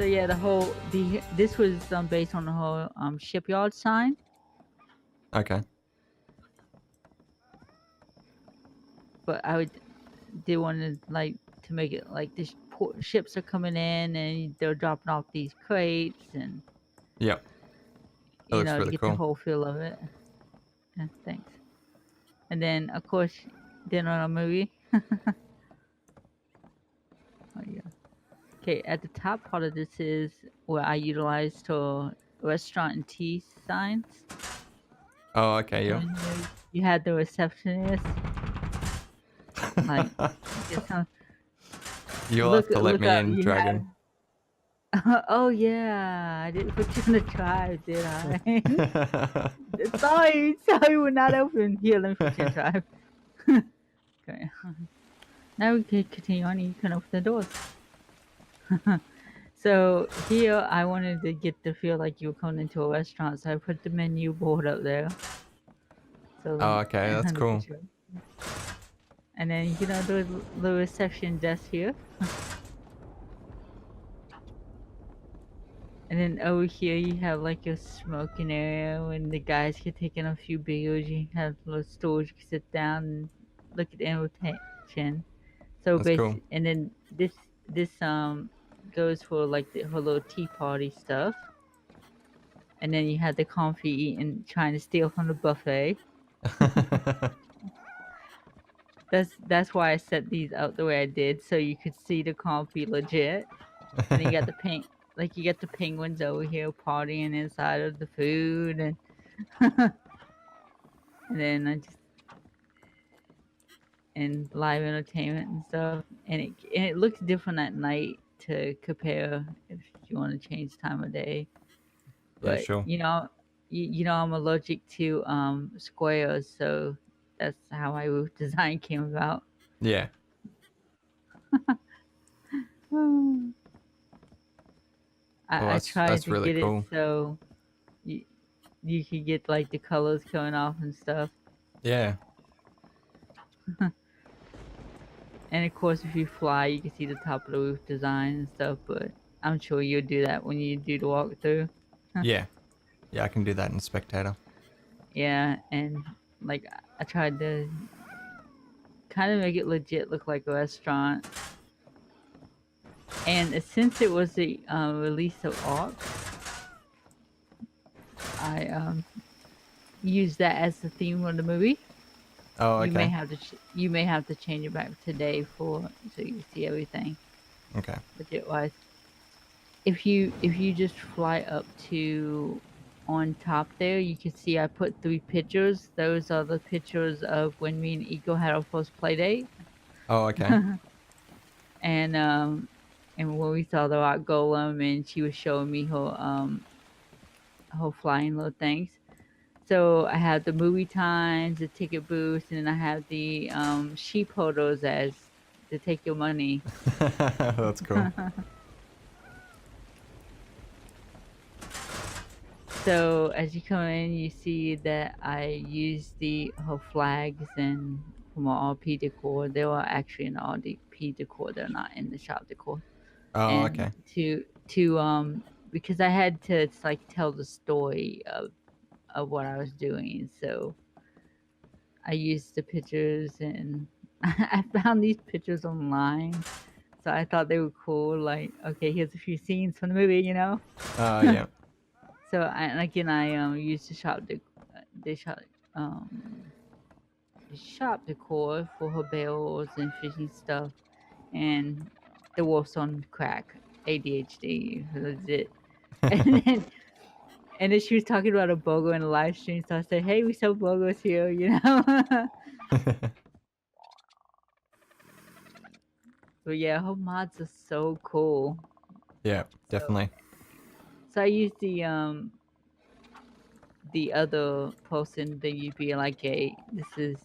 yeah, this was based on the whole shipyard sign. Okay. But I did want to like to make it like the ships are coming in and they're dropping off these crates and Yep. That looks to really get the cool. whole feel of it. Yeah, thanks. And then of course dinner on a movie. Oh yeah. Okay, at the top part of this is where I utilized for restaurant and tea signs. Oh, okay. So Yep. you had the receptionist, like get some You'll have to let look me up. in, You had Dragon. oh yeah, I didn't put you in the tribe, did I? Sorry, we're not open. Here, let me put you in tribe. Okay. Now we can continue on. You can open the doors. So here, I wanted to get the feel like you were coming into a restaurant, so I put the menu board up there. So Oh, okay. That's the cool. picture. And then the reception desk here. And then over here you have like your smoking area when the guys can take in a few beers. You have little stools you can sit down and look at the invitation. So That's cool. basically, and then this goes for like her little tea party stuff. And then you have the comfy eating, trying to steal from the buffet. That's why I set these out the way I did, so you could see the comfy legit. And then you got the like you got the penguins over here partying inside of the food, and and then and live entertainment and stuff. And it looks different at night to compare if you want to change time of day. Yeah, But sure. I'm allergic to squares, so that's how my roof design came about. Yeah. Well, I tried that's to really get it cool. so you, you could get like the colors coming off and stuff. Yeah. And of course, if you fly, you can see the top of the roof design and stuff. But I'm sure you'll do that when you do the walkthrough. Yeah. Yeah, I can do that in Spectator. Yeah, and like I tried to kind of make it legit look like a restaurant. And since it was the release of Arc, I used that as the theme of the movie. Oh, You may okay. have to you may have to change it back today so you see everything Okay. legit wise. If you just fly up to on top there, you can see I put 3 pictures. Those are the pictures of when me and Eco had our first play date. Oh, okay. And when we saw the rock golem and she was showing me her flying little things. So I have the movie times, the ticket booths, and then I have the sheep holders as to take your money. That's cool. So as you come in, you see that I use the her flags and from our RP decor. They were actually in RP decor. They're not in the shop decor. Oh, And okay. to because I had to like tell the story of what I was doing. So I used the pictures and I found these pictures online. So I thought they were cool. Like, okay, here's a few scenes from the movie, Yeah. So and again, I used the shop um the shop decor for her bells and fishing stuff, and the wolf's on crack, ADHD, legit. And then and then she was talking about a BOGO in a live stream, so I said, "Hey, we sell BOGOs here." But yeah, her mods are so cool. Yeah, So definitely. so I used the other person that you'd be like, hey, this is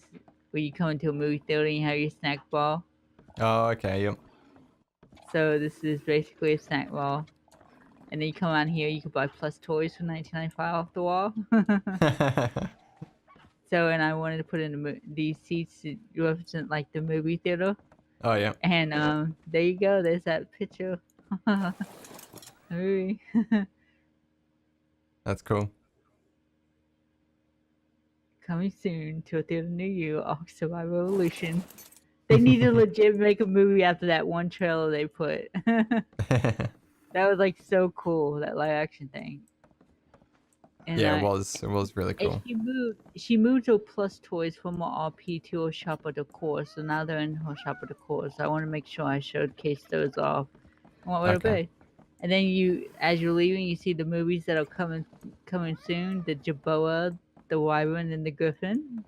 where you come into a movie theater and you have your snack bar. Oh, okay. Yep. So this is basically a snack bar. And then you come on here, you can buy plus toys for $19.95 off the wall. So, and I wanted to put in these seats to represent like the movie theater. Oh, yeah. And there you go. There's that picture of movie. That's cool. Coming soon to a theater near you, Ark Survival Revolution. They need to legit make a movie after that one trailer they put. That was like so cool, that live action thing. And Yeah, it was. It was really and cool. she moved her plus toys from her RP to her shop of decor. So now they're in her shop of decor. So I want to make sure I showcase those off. I want where to Okay. be. And then as you're leaving, you see the movies that are coming soon: the Jaboa, the Wyvern, and the Griffin.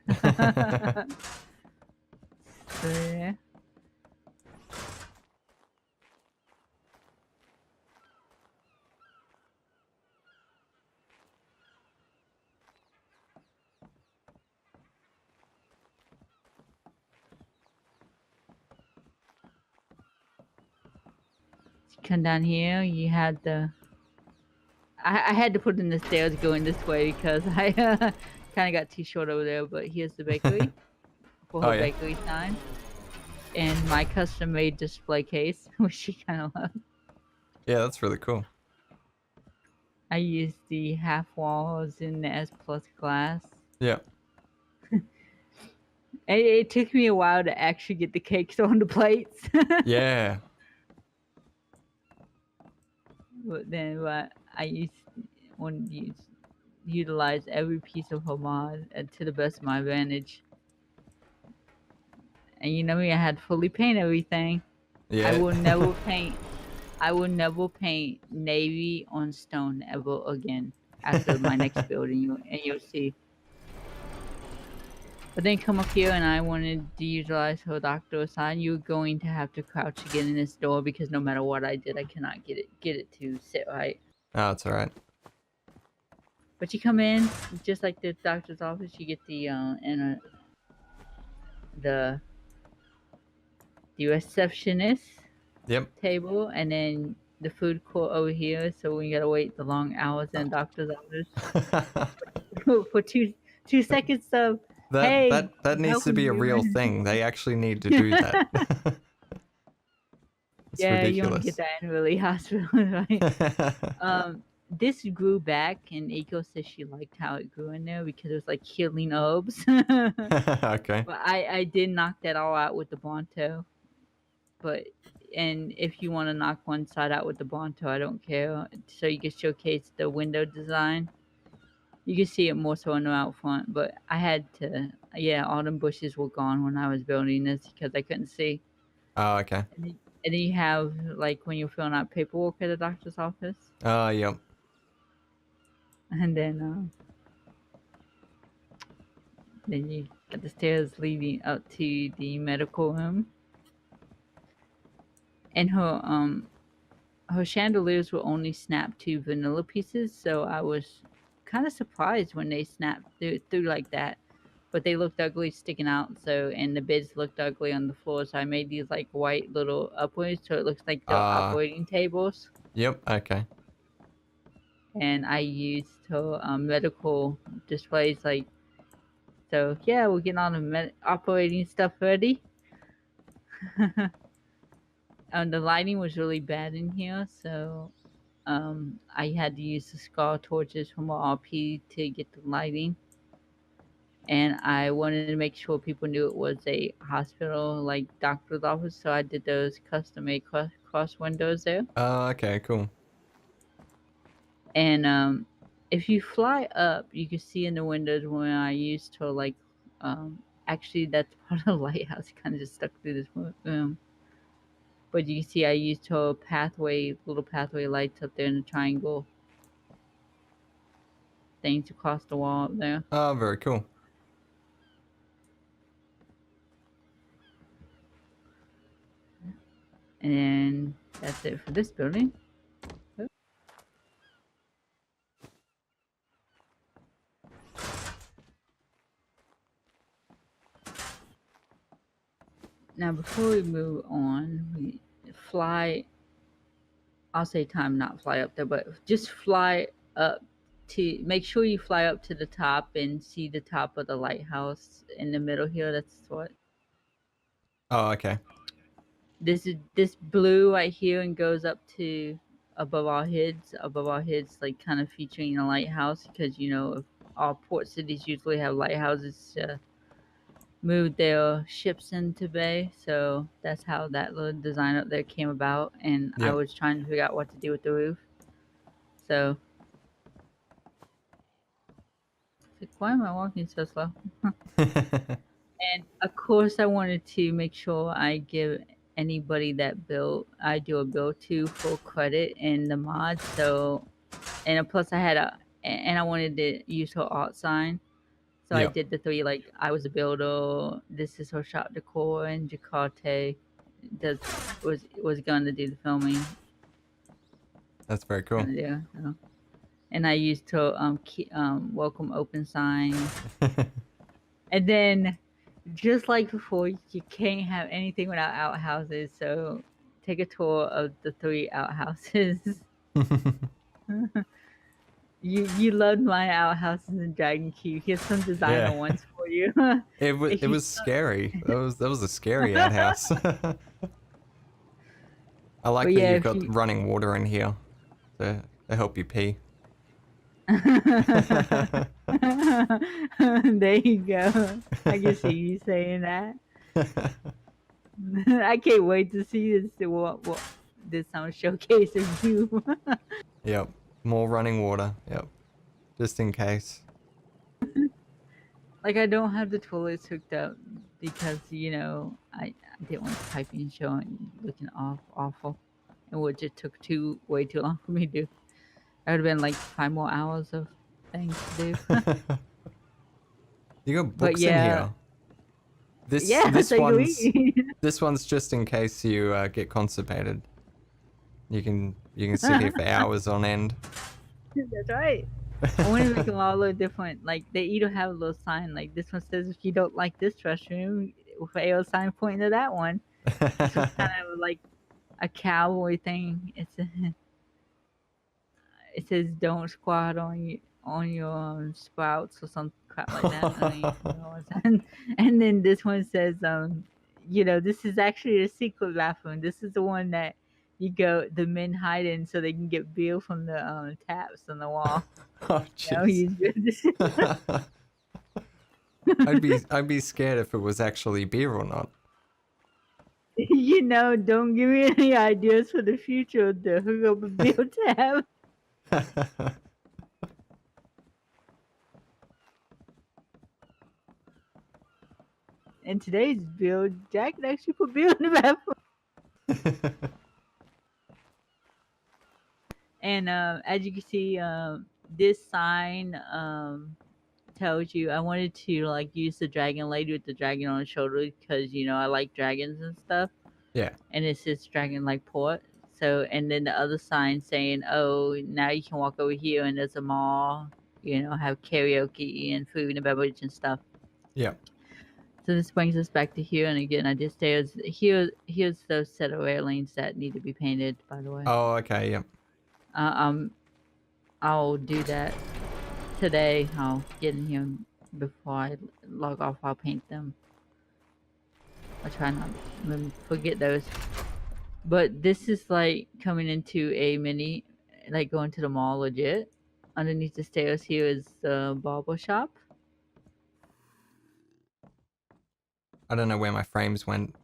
So yeah. Come down here. You had the. I had to put in the stairs going this way because I kind of got too short over there. But here's the bakery for Oh her yeah. bakery sign, and my custom made display case, which she kind of loved. Yeah, that's really cool. I used the half walls in the S plus glass. Yeah. It took me a while to actually get the cakes on the plates. Yeah. But I wanted to utilize every piece of her mod to the best of my advantage. And you know me, I had to fully paint everything. I Yeah. will never paint. I will never paint navy on stone ever again after my next build, and you'll see. But then come up here, and I wanted to utilize her doctor sign. You're going to have to crouch to get in this door because no matter what I did, I cannot get it to sit right. Oh, it's all right. But you come in just like the doctor's office. You get the the receptionist Yep. table, and then the food court over here. So we gotta wait the long hours in the doctor's office for two seconds of that hey, that that needs to helping be a real you. thing. They actually need to do that. It's Yeah, you only get ridiculous. that in really hospitals, right? This grew back, and Eiko says she liked how it grew in there because it was like healing herbs. But Okay. I did knock that all out with the Bonto. But and if you want to knock one side out with the Bonto, I don't care. So you can showcase the window design. You can see it more so on the out front, but I had to. Yeah, all them bushes were gone when I was building this because I couldn't see. Oh, okay. And then you have like when you're filling out paperwork at the doctor's office, Oh, yep. and then you got the stairs leading up to the medical room. And her chandeliers were only snapped to vanilla pieces, so I was kind of surprised when they snapped through like that. But they looked ugly sticking out, so and the beds looked ugly on the floor, so I made these like white little upwards, so it looks like the Uh, operating tables. yep. Okay. And I used her medical displays like so. Yeah, we're getting all the operating stuff ready. The lighting was really bad in here, so I had to use the scar torches from RP to get the lighting. And I wanted to make sure people knew it was a hospital, like doctor's office, so I did those custom made cross windows there. Okay. Cool. And if you fly up, you can see in the windows when I used to like, actually that's part of the lighthouse. Kind of just stuck through this room. But you can see I used her little pathway lights up there in the triangle things across the wall up there. Oh, very cool. And that's it for this building. Now, before we move on, we fly. I'll say time, not fly up there, but just fly up to make sure you fly up to the top and see the top of the lighthouse in the middle here. That's what Oh, okay. this blue right here and goes up to. above our heads, like kind of featuring a lighthouse because if all port cities usually have lighthouses to move their ships into bay. So that's how that little design up there came about. And I Yep. was trying to figure out what to do with the roof. So, like, why am I walking so slow? And of course, I wanted to make sure I give anybody that built I do a build to full credit in the mod. So, and plus and I wanted to use her art sign. So I Yep. did the three, like I was a builder. This is her shop decor, and Jakarta does was going to do the filming. That's very cool. Gonna do. So. And I used her welcome open sign, and then just like before, you can't have anything without outhouses. So take a tour of the three outhouses. You loved my outhouses in Dragon Keep. Here's some designer Yeah. ones for you. It If you was scary. That was a scary outhouse. I like But that yeah, you've if got you running water in here to help you pee. there you go. I can see you saying that. I can't wait to see what this showcase of you. Yep. More running water. Yep. Just in case. Like I don't have the toilets hooked up because I didn't want the piping showing looking awful, and which it took way too long for me to do. That would have been like 5 more hours of things to do. You got But books in yeah, here. This yeah, this so you one's eat. this one's just in case you get constipated. You can sit here for hours on end. That's right. I want to make them all a little different. Like they either have a little sign, like this one says, "If you don't like this restroom," with a arrow sign pointing to that one. This one's kind of like a cowboy thing. It says, "Don't squat on your sprouts" or some crap like that. I don't even know what's that. And then this one says, this is actually a secret bathroom. This is the one that the men hide in so they can get beer from the taps on the wall. Oh jeez. He's good. I'd be scared if it was actually beer or not. Don't give me any ideas for the future to hook up a beer tap. In today's build, Jack can actually put beer in the bathroom. And as you can see, this sign tells you I wanted to like use the dragon lady with the dragon on the shoulder because I like dragons and stuff. Yeah. And it says dragon like port. So and then the other sign saying, "Oh, now you can walk over here and there's a mall. Have karaoke and food and beverage and stuff." Yeah. So this brings us back to here, and again, I did stairs. Here's those set of railings that need to be painted. By the way, Oh, okay. Yep. uh, um, I'll do that today. I'll get in here before I log off. I'll paint them. I'll try not to forget those. But this is like coming into a mini, like going to the mall legit. Underneath the stairs here is the barber shop. I don't know where my frames went,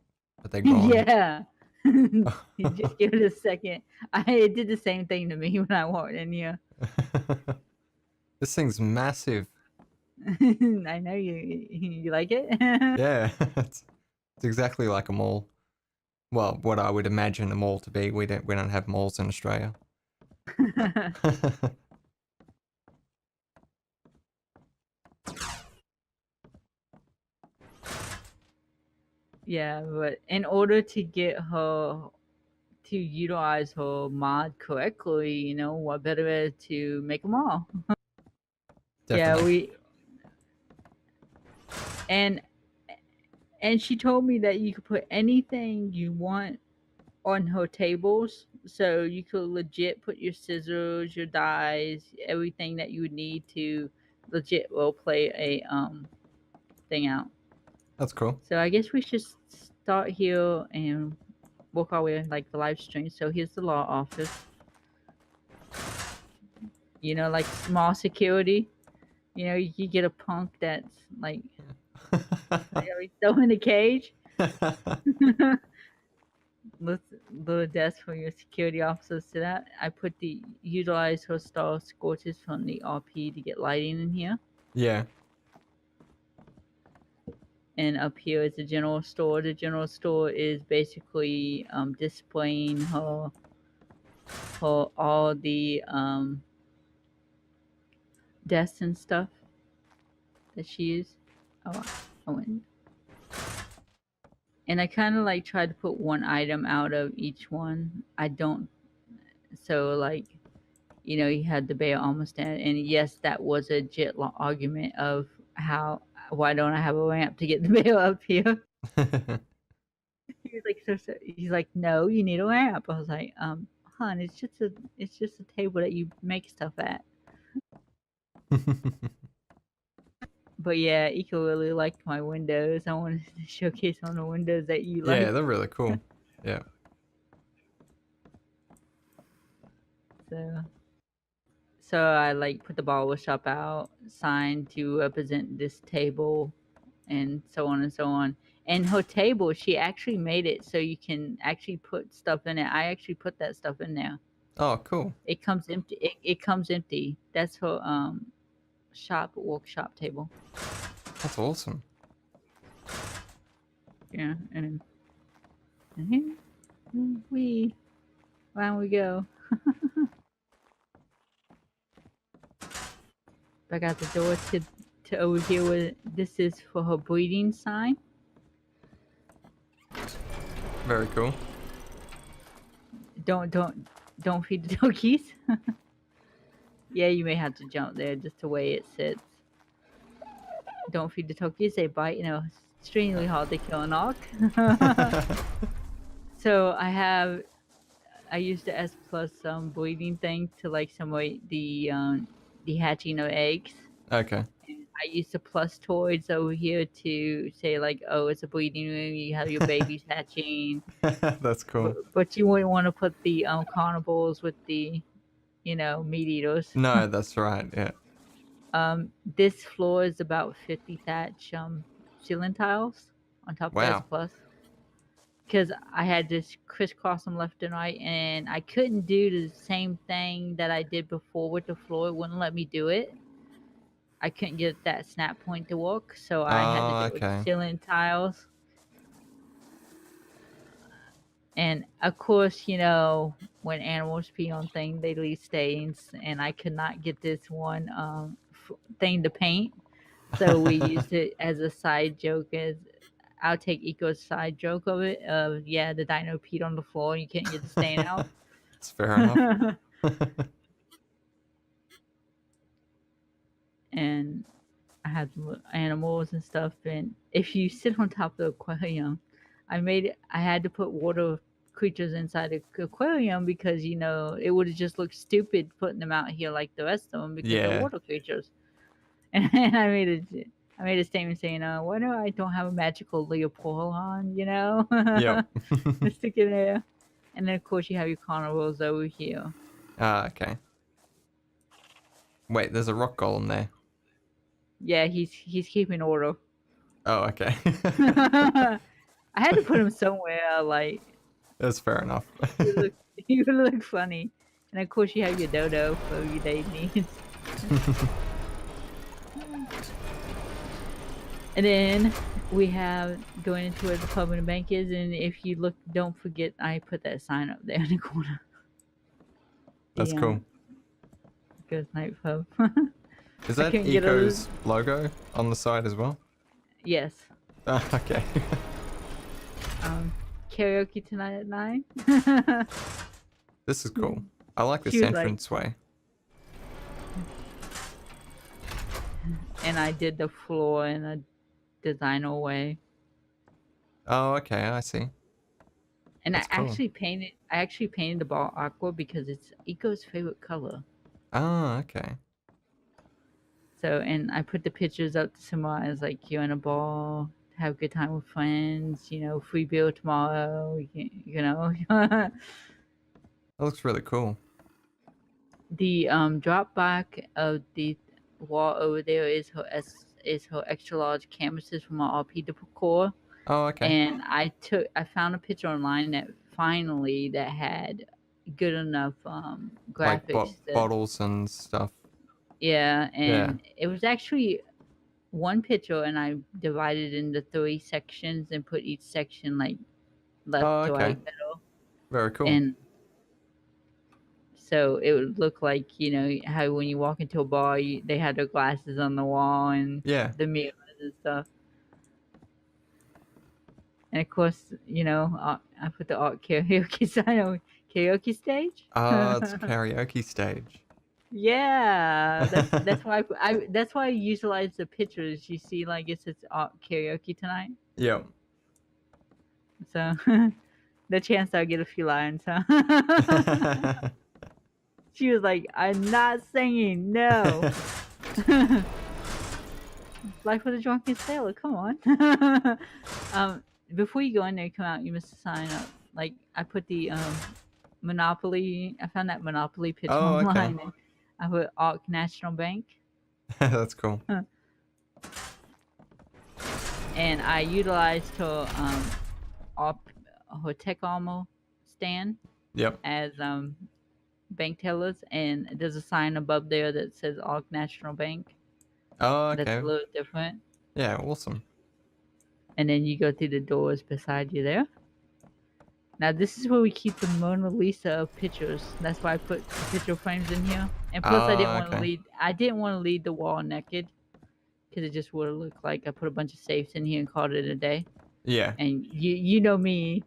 but they're gone. Yeah. You just give it a second. It did the same thing to me when I walked in here. This thing's massive. I know you like it. Yeah. It's exactly like a mall. Well, what I would imagine a mall to be. We don't have malls in Australia. Yeah, but in order to get her to utilize her mod correctly, what better way to make them all? Yeah, Definitely. and and she told me that you could put anything you want on her tables. So you could legit put your scissors, your dies, everything that you would need to legit role play a thing out. That's cool. So I guess we should start here and work our way like the live stream. So here's the law office. You know, like small security. You know, you get a punk that's like throw in a cage. Little desk for your security officers sit at. I put the utilize her star scorches from the RP to get lighting in here. Yeah. And up here is the general store. The general store is basically displaying her all the desks and stuff that she used. Oh, I went. And I kind of like tried to put one item out of each one. I don't. So like, you know, you had the bear almost dead, and yes, that was a legit argument of how why don't I have a ramp to get the bear up here? He's like, so. He's like, no, you need a ramp. I was like, hon, it's just a table that you make stuff at. But yeah, Eco really liked my windows. I wanted to showcase on the windows that you Yeah, like. they're really cool. Yeah. So, so I like put the bottle shop out sign to represent this table, and so on and so on. And her table, she actually made it so you can actually put stuff in it. I actually put that stuff in there. Oh, cool. It comes empty. It comes empty. That's her workshop table. That's awesome. Yeah, and here we round we go. I got the door to over here where this is for her breeding sign. Very cool. Don't feed the donkeys. Yeah, you may have to jump there just the way it sits. Don't feed the donkeys, they bite, you know, extremely hard to kill and knock. So I used the S plus breeding thing to like simulate the hatching of eggs. Okay. I used the plus toys over here to say like, oh, it's a breeding room. You have your babies hatching, That's cool. but you wouldn't want to put the carnivores with the, you know, meat eaters. No, that's right. Yeah. This floor is about 50 thatch ceiling tiles on top of the S Wow. plus. Because I had to crisscross them left and right, and I couldn't do the same thing that I did before with the floor. It wouldn't let me do it. I couldn't get that snap point to work, so I had to Oh, do it with okay. ceiling tiles. And of course, you know, when animals pee on things, they leave stains, and I could not get this one thing to paint. So we used it as a side joke. As I'll take Eco's side joke of it. Yeah, the dino peed on the floor, and you can't get the stain out. It's fair enough. And I had animals and stuff. And if you sit on top of the aquarium, I had to put water creatures inside the aquarium because, you know, it would have just looked stupid putting them out here like the rest of them because they're Yeah. water creatures. And I made a statement saying, why do I don't have a magical Leopold on, you know? Yep. Let's stick it there. And then of course you have your carnivores over here. Ah, okay. Wait, there's a rock golem there. Yeah, he's keeping order. Oh, okay. I had to put him somewhere, like That's fair enough. he would look funny. And of course you have your dodo for your day needs. And then we have going into where the pub and the bank is, and if you look, don't forget I put that sign up there in the corner. That's The, cool. Good night pub. Is I that couldn't get Eco's logo on the side as well? Yes. Ah, okay. Karaoke tonight at 9. This is cool. I like this She was like- entranceway. And I did the floor in a designer way. Oh, okay. I see. And That's I cool. actually painted the ball aqua because it's Eco's favorite color. Oh, okay. So, and I put the pictures up to symbolize like you're in a ball, have a good time with friends, you know, free beer tomorrow, you know. That looks really cool. The drop back of the wall over there is her extra large canvases from our RP decor, Oh, okay. and I found a picture online that finally that had good enough Like graphics that bottles and stuff. yeah, Yeah. and it was actually one picture, and I divided into 3 sections and put each section like left Oh, to okay. right middle, Very cool. and so it would look like how when you walk into a bar, they had their glasses on the wall and Yeah. the mirrors and stuff. And of course, I put the art karaoke sign on karaoke stage. Oh, it's karaoke stage. Yeah, that's why that's why I utilize the pictures. You see, like it says art karaoke tonight, Yep. so the chance I'll get a few lines, huh? She was like, "I'm not singing, no." Life with a drunken sailor. Come on. um, Before you go in there, come out. You must sign up. Like I put the Monopoly. I found that Monopoly picture Oh, okay. online. And I put Arc National Bank, That's cool. and I utilized op, her tech armor stand Yep. as bank tellers, and there's a sign above there that says Arc National Bank. Oh, That's a okay. little different. Yeah, awesome. And then you go through the doors beside you there. Now this is where we keep the Mona Lisa pictures. That's why I put the picture frames in here. And plus, I didn't Oh, want to okay. lead. I didn't want to lead the wall naked because it just would have looked like I put a bunch of safes in here and called it a day. Yeah. And you know me,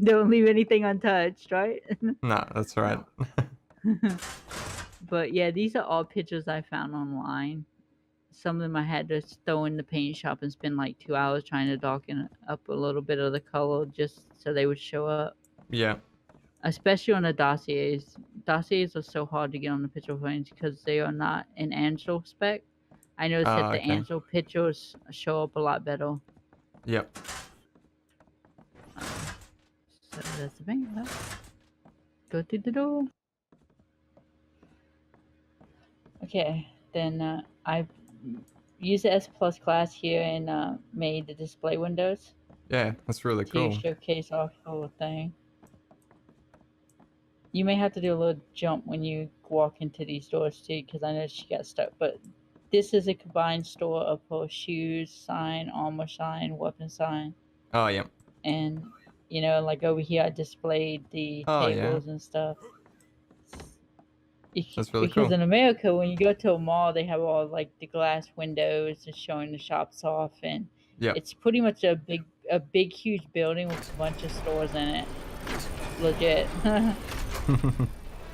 don't leave anything untouched, right? No, that's right. But yeah, these are all pictures I found online. Some of them I had to throw in the paint shop and spend like 2 hours trying to darken up a little bit of the color just so they would show up. Yeah. Especially on the dossiers. Dossiers are so hard to get on the picture frames because they are not an Ansel spec. I noticed that Oh, the okay. Ansel pictures show up a lot better. Yep. Um, so that's the thing. Go through the door. Okay, then I used the S Plus class here and made the display windows Yeah, that's really to cool. showcase our whole thing. You may have to do a little jump when you walk into these doors too, because I know she got stuck. But this is a combined store of both shoes sign, armor sign, weapon sign, Oh, yeah. and like over here I displayed the Oh, yeah. tables and stuff. That's really Because cool. in America, when you go to a mall, they have all like the glass windows and showing the shops off, and Yep. it's pretty much a big, huge building with a bunch of stores in it. Legit.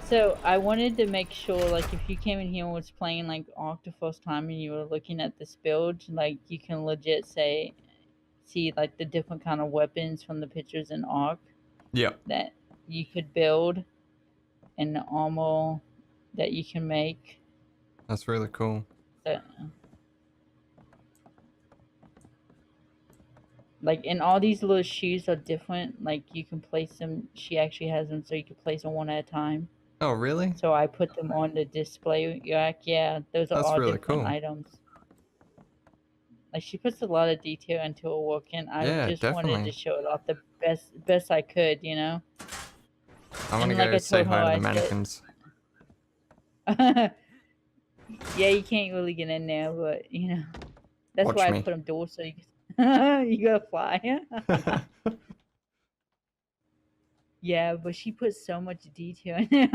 So I wanted to make sure, like, if you came in here and was playing like Ark the first time and you were looking at this build, like you can legit see like the different kind of weapons from the pictures in Ark Yep. that you could build and the armor that you can make. That's really cool. So, like, and all these little shoes are different. Like you can place them. She actually has them so you can place them one at a time. Oh, really? So I put them on the display rack. Yeah, those are That's all really different cool. items. Like she puts a lot of detail into her work, and I Yeah, just wanted to definitely. show it off the best I could, I want to And like go I say told her, hi to the I said, mannequins. yeah, you can't really get in there, but that's Watch why I me. put them doors so you gotta fly. Yeah, but she puts so much detail in there.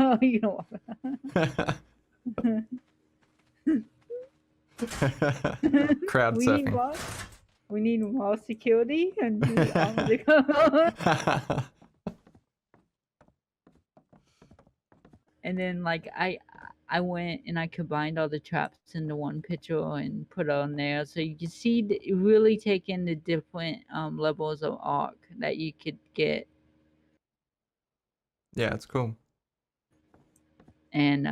Crowd We need surfing. more. We need more security and the armor to come. And then like I went and I combined all the traps into one picture and put it on there, so you can see really take in the different levels of arc that you could get, Yeah, it's cool. and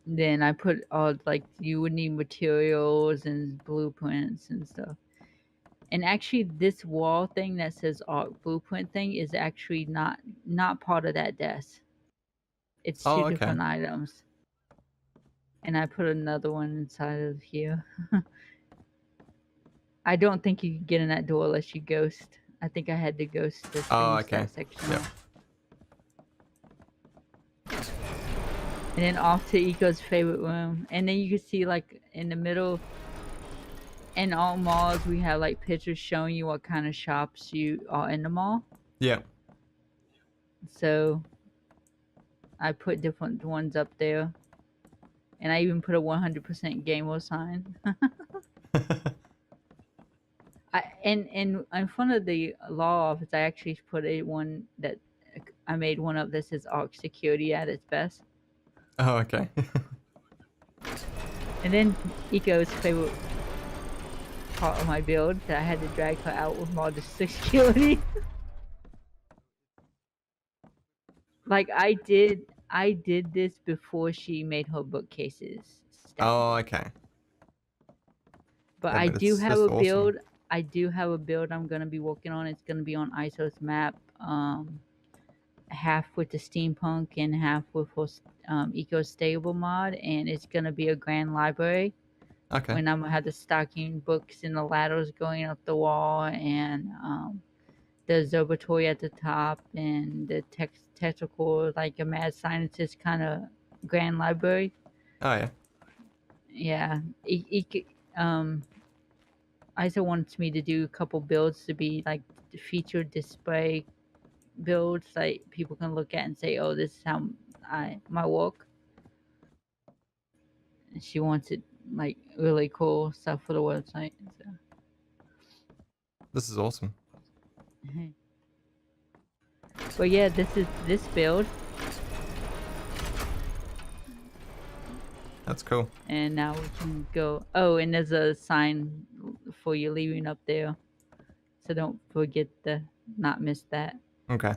then I put all like you would need materials and blueprints and stuff. And actually, this wall thing that says arc blueprint thing is actually not part of that desk. It's Oh, two okay. different items. And I put another one inside of here. I don't think you can get in that door unless you ghost. I think I had to ghost to Oh, finish okay. that section Yep. off. And then off to Eco's favorite room. And then you can see like in the middle, in all malls, we have like pictures showing you what kind of shops you are in the mall. Yep. So I put different ones up there. And I even put a 100% gamer sign. In front of the law office, I actually put a one that I made one up that says Arc Security at its best. Oh, okay. And then Eco's favorite part of my build that I had to drag her out with more security. Like I did this before she made her bookcases stack. Oh, okay. But Yeah, I but do it's have that's a awesome. build. I do have a build I'm gonna be working on. It's gonna be on ISO's map. Half with the steampunk and half with eco stable mod, and it's gonna be a grand library. Okay. When I'm gonna have the stocking books and the ladders going up the wall, and the observatory at the top, and the technical like a mad scientist kind of grand library. Oh, yeah. Yeah, ISO wants me to do a couple builds to be like the featured display builds, like people can look at and say, "Oh, this is how my work." And she wants it like really cool stuff for the website. So. This is awesome. But yeah, this is this build, That's cool. and now we can go. Oh, and there's a sign for you leaving up there, so don't forget to not miss that. Okay.